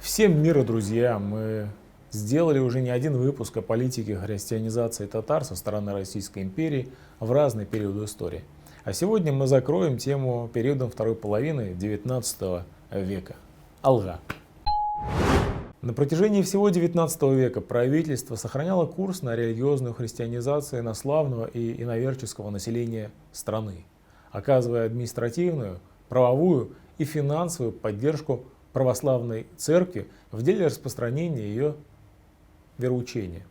Всем мира, друзья! Мы сделали уже не один выпуск о политике христианизации татар со стороны Российской империи в разные периоды истории. А сегодня мы закроем тему периодом второй половины XIX века. Алга. На протяжении всего XIX века правительство сохраняло курс на религиозную христианизацию инославного и иноверческого населения страны, оказывая административную, правовую и финансовую поддержку православной церкви в деле распространения ее вероучения.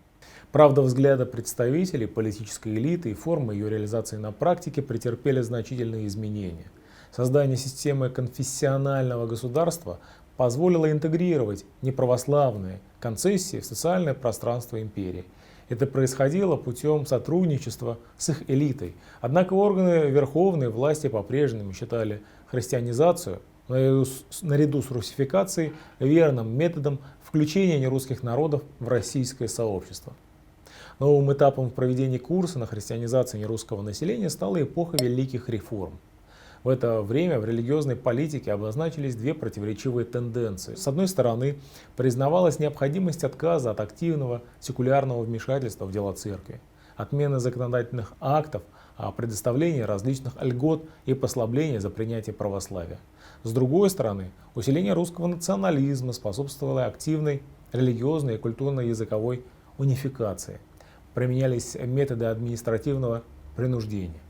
Правда, взгляды представителей политической элиты и формы ее реализации на практике претерпели значительные изменения. Создание системы конфессионального государства позволило интегрировать неправославные концессии в социальное пространство империи. Это происходило путем сотрудничества с их элитой. Однако органы верховной власти по-прежнему считали христианизацию наряду с русификацией верным методом включения нерусских народов в российское сообщество. Новым этапом в проведении курса на христианизацию нерусского населения стала эпоха великих реформ. В это время в религиозной политике обозначились две противоречивые тенденции. С одной стороны, признавалась необходимость отказа от активного секулярного вмешательства в дела церкви, отмены законодательных актов о предоставлении различных льгот и послаблений за принятие православия. С другой стороны, усиление русского национализма способствовало активной религиозной и культурно-языковой унификации. Применялись методы административного принуждения.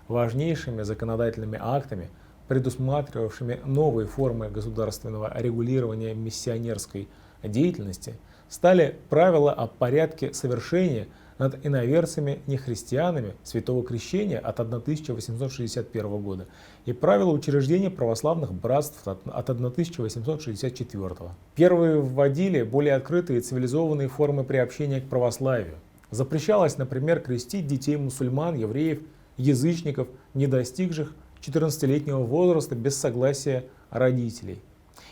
Важнейшими законодательными актами, предусматривавшими новые формы государственного регулирования миссионерской деятельности, стали правила о порядке совершения над иноверцами-нехристианами Святого Крещения от 1861 года и правила учреждения православных братств от 1864. Первые вводили более открытые и цивилизованные формы приобщения к православию. Запрещалось, например, крестить детей мусульман, евреев, язычников, не достигших 14-летнего возраста без согласия родителей.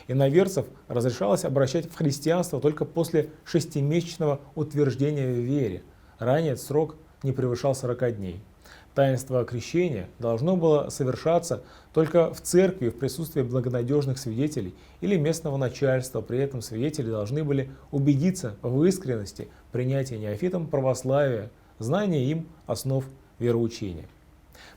Иноверцев разрешалось обращать в христианство только после 6-месячного утверждения в вере. Ранее срок не превышал 40 дней. Таинство крещения должно было совершаться только в церкви в присутствии благонадежных свидетелей или местного начальства. При этом свидетели должны были убедиться в искренности принятия неофитом православия, знания им основ вероучения.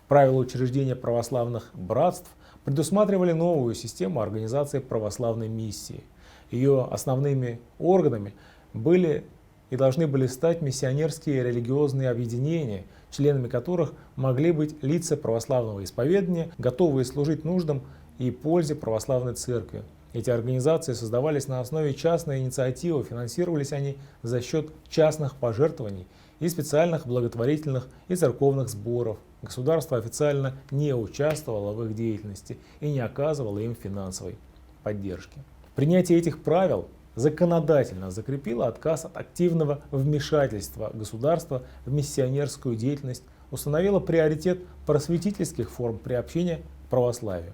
Правила учреждения православных братств предусматривали новую систему организации православной миссии. Ее основными органами были и должны были стать миссионерские религиозные объединения, членами которых могли быть лица православного исповедания, готовые служить нуждам и пользе православной церкви. Эти организации создавались на основе частной инициативы, финансировались они за счет частных пожертвований и специальных благотворительных и церковных сборов. Государство официально не участвовало в их деятельности и не оказывало им финансовой поддержки. Принятие этих правил законодательно закрепило отказ от активного вмешательства государства в миссионерскую деятельность, установило приоритет просветительских форм приобщения к православию.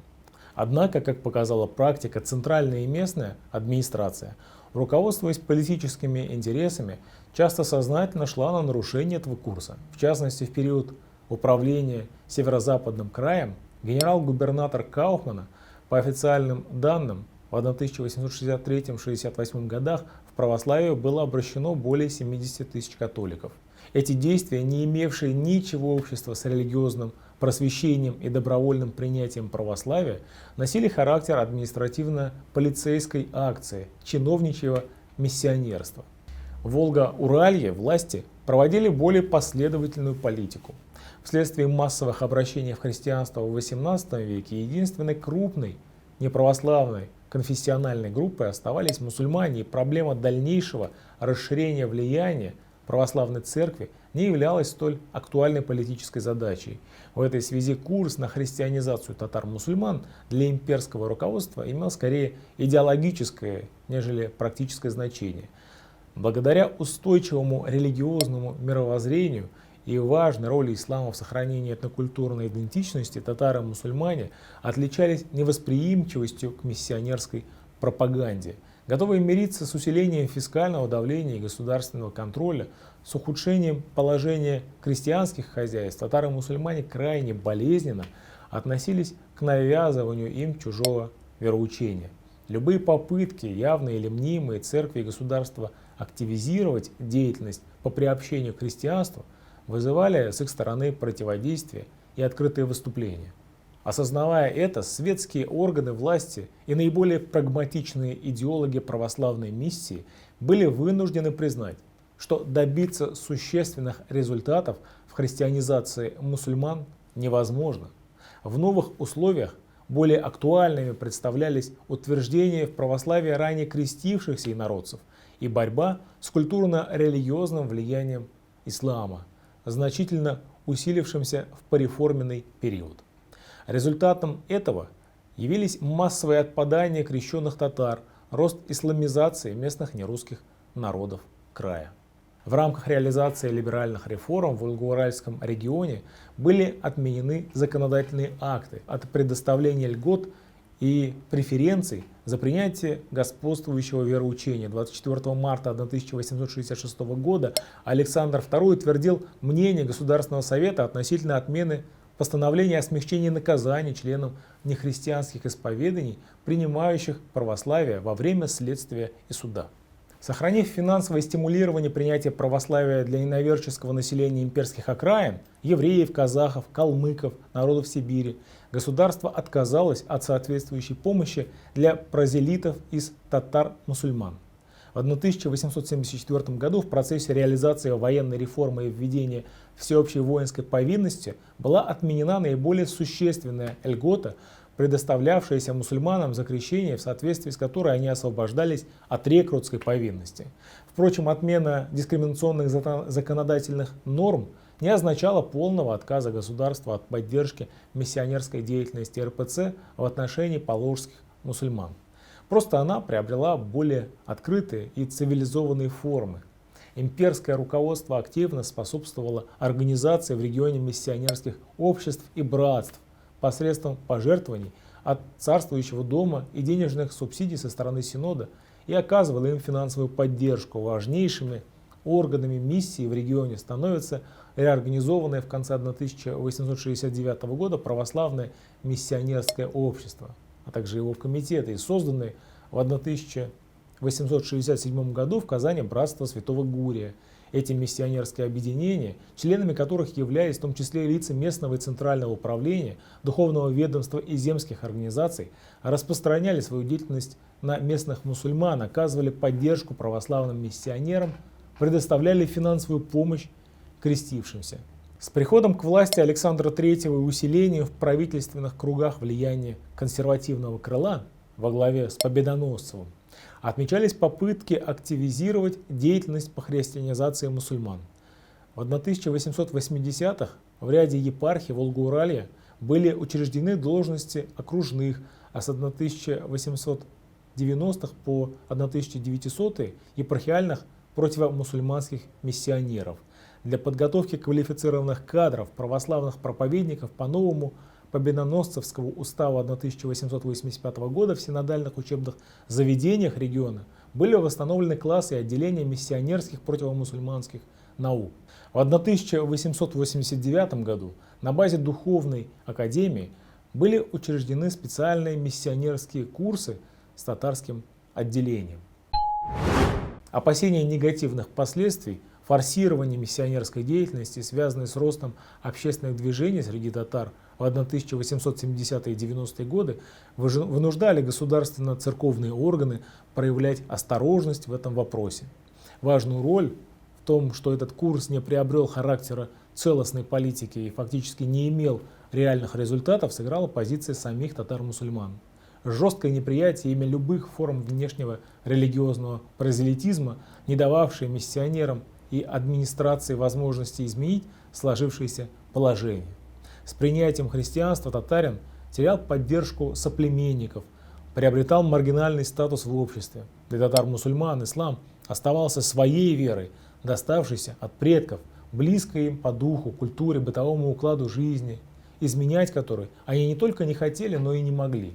Однако, как показала практика, центральная и местная администрация, руководствуясь политическими интересами, часто сознательно шла на нарушение этого курса. В частности, в период управления Северо-Западным краем генерал-губернатор Кауфмана, по официальным данным, в 1863-68 годах в православие было обращено более 70 тысяч католиков. Эти действия, не имевшие ничего общего с религиозным просвещением и добровольным принятием православия, носили характер административно-полицейской акции, чиновничьего миссионерства. В Волго-Уралье власти проводили более последовательную политику. Вследствие массовых обращений в христианство в XVIII веке единственной крупной неправославной конфессиональной группой оставались мусульмане, и проблема дальнейшего расширения влияния православной церкви не являлась столь актуальной политической задачей. В этой связи курс на христианизацию татар-мусульман для имперского руководства имел скорее идеологическое, нежели практическое значение. Благодаря устойчивому религиозному мировоззрению и важной роли ислама в сохранении этнокультурной идентичности, татары и мусульмане отличались невосприимчивостью к миссионерской пропаганде, готовые мириться с усилением фискального давления и государственного контроля, с ухудшением положения крестьянских хозяйств. Татары и мусульмане крайне болезненно относились к навязыванию им чужого вероучения. Любые попытки, явные или мнимые, церкви и государства активизировать деятельность по приобщению к христианству вызывали с их стороны противодействие и открытые выступления. Осознавая это, светские органы власти и наиболее прагматичные идеологи православной миссии были вынуждены признать, что добиться существенных результатов в христианизации мусульман невозможно. В новых условиях более актуальными представлялись утверждения в православии ранее крестившихся инородцев и борьба с культурно-религиозным влиянием ислама, значительно усилившимся в пореформенный период. Результатом этого явились массовые отпадания крещенных татар, рост исламизации местных нерусских народов края. В рамках реализации либеральных реформ в Волго-Уральском регионе были отменены законодательные акты от предоставления льгот и преференций за принятие господствующего вероучения. 24 марта 1866 года Александр II утвердил мнение Государственного совета относительно отмены постановления о смягчении наказаний членам нехристианских исповеданий, принимающих православие во время следствия и суда. Сохранив финансовое стимулирование принятия православия для иноверческого населения имперских окраин, евреев, казахов, калмыков, народов Сибири, государство отказалось от соответствующей помощи для прозелитов из татар-мусульман. В 1874 году в процессе реализации военной реформы и введения всеобщей воинской повинности была отменена наиболее существенная льгота, предоставлявшаяся мусульманам за крещение, в соответствии с которой они освобождались от рекрутской повинности. Впрочем, отмена дискриминационных законодательных норм не означала полного отказа государства от поддержки миссионерской деятельности РПЦ в отношении поволжских мусульман. Просто она приобрела более открытые и цивилизованные формы. Имперское руководство активно способствовало организации в регионе миссионерских обществ и братств посредством пожертвований от царствующего дома и денежных субсидий со стороны Синода и оказывало им финансовую поддержку. Важнейшими органами миссии в регионе становятся реорганизованное в конце 1869 года православное миссионерское общество, а также его комитеты, и созданные в 1867 году в Казани братство Святого Гурия. Эти миссионерские объединения, членами которых являлись в том числе лица местного и центрального управления, духовного ведомства и земских организаций, распространяли свою деятельность на местных мусульман, оказывали поддержку православным миссионерам, предоставляли финансовую помощь крестившимся. С приходом к власти Александра III и усилением в правительственных кругах влияния консервативного крыла во главе с Победоносцевым отмечались попытки активизировать деятельность по христианизации мусульман. В 1880-х в ряде епархий Волго-Уралья были учреждены должности окружных, а с 1890-х по 1900-е епархиальных противомусульманских миссионеров. Для подготовки квалифицированных кадров православных проповедников по новому Победоносцевского устава 1885 года в синодальных учебных заведениях региона были восстановлены классы и отделения миссионерских противомусульманских наук. В 1889 году на базе Духовной академии были учреждены специальные миссионерские курсы с татарским отделением. Опасения негативных последствий форсирование миссионерской деятельности, связанной с ростом общественных движений среди татар в 1870-е и 90-е годы, вынуждали государственно-церковные органы проявлять осторожность в этом вопросе. Важную роль в том, что этот курс не приобрел характера целостной политики и фактически не имел реальных результатов, сыграла позиция самих татар-мусульман. Жесткое неприятие ими любых форм внешнего религиозного прозелитизма, не дававшее миссионерам и администрации возможности изменить сложившееся положение. С принятием христианства татарин терял поддержку соплеменников, приобретал маргинальный статус в обществе. Для татар-мусульман ислам оставался своей верой, доставшейся от предков, близкой им по духу, культуре, бытовому укладу жизни, изменять которой они не только не хотели, но и не могли,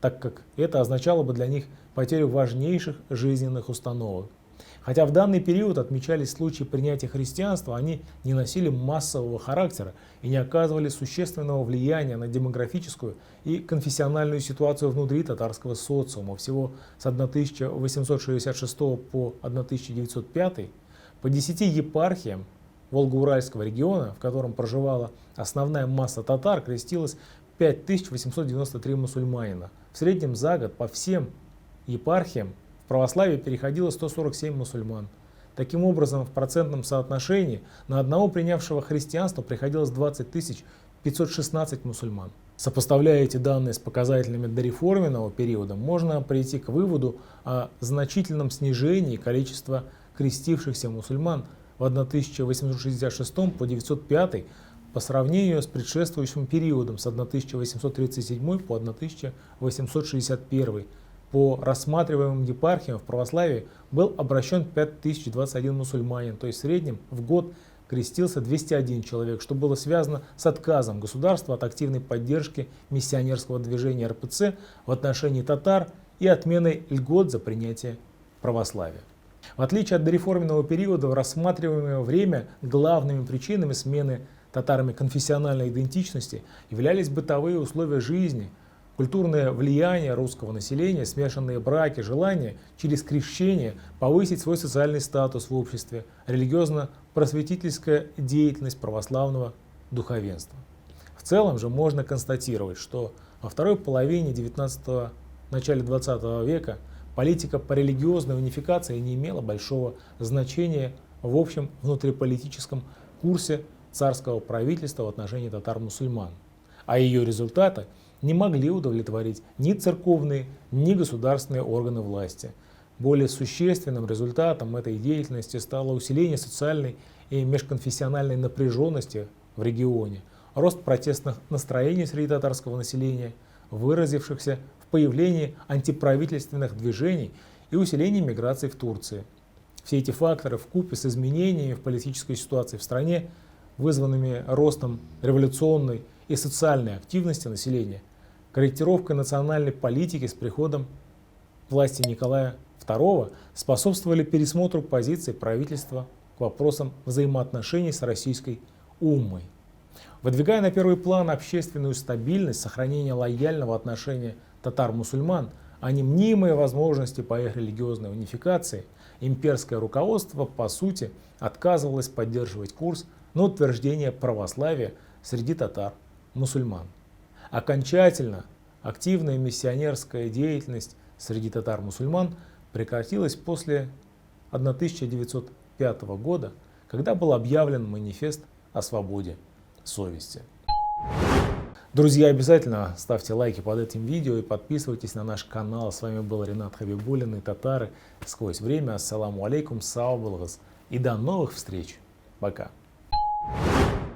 так как это означало бы для них потерю важнейших жизненных установок. Хотя в данный период отмечались случаи принятия христианства, они не носили массового характера и не оказывали существенного влияния на демографическую и конфессиональную ситуацию внутри татарского социума. Всего с 1866 по 1905 по 10 епархиям Волго-Уральского региона, в котором проживала основная масса татар, крестилось 5893 мусульманина. В среднем за год по всем епархиям в православие переходило 147 мусульман. Таким образом, в процентном соотношении на одного принявшего христианство приходилось 20 516 мусульман. Сопоставляя эти данные с показателями дореформенного периода, можно прийти к выводу о значительном снижении количества крестившихся мусульман в 1866 по 905 по сравнению с предшествующим периодом с 1837 по 1861. По рассматриваемым епархиям в православии был обращен 5021 мусульманин, то есть в среднем в год крестился 201 человек, что было связано с отказом государства от активной поддержки миссионерского движения РПЦ в отношении татар и отменой льгот за принятие православия. В отличие от дореформенного периода, в рассматриваемое время главными причинами смены татарами конфессиональной идентичности являлись бытовые условия жизни, культурное влияние русского населения, смешанные браки, желание через крещение повысить свой социальный статус в обществе, религиозно-просветительская деятельность православного духовенства. В целом же можно констатировать, что во второй половине 19-го, начале 20 века политика по религиозной унификации не имела большого значения в общем внутриполитическом курсе царского правительства в отношении татар-мусульман, а ее результаты не могли удовлетворить ни церковные, ни государственные органы власти. Более существенным результатом этой деятельности стало усиление социальной и межконфессиональной напряженности в регионе, рост протестных настроений среди татарского населения, выразившихся в появлении антиправительственных движений и усилении миграции в Турции. Все эти факторы вкупе с изменениями в политической ситуации в стране, вызванными ростом революционной и социальной активности населения, корректировкой национальной политики с приходом власти Николая II, способствовали пересмотру позиции правительства к вопросам взаимоотношений с российской уммой. Выдвигая на первый план общественную стабильность, сохранение лояльного отношения татар-мусульман, а не мнимые возможности по их религиозной унификации, имперское руководство, по сути, отказывалось поддерживать курс на утверждение православия среди татар-мусульман. Окончательно активная миссионерская деятельность среди татар-мусульман прекратилась после 1905 года, когда был объявлен манифест о свободе совести. Друзья, обязательно ставьте лайки под этим видео и подписывайтесь на наш канал. С вами был Ренат Хабибуллин и татары сквозь время. Ассаламу алейкум, сау булгаз. И до новых встреч. Пока.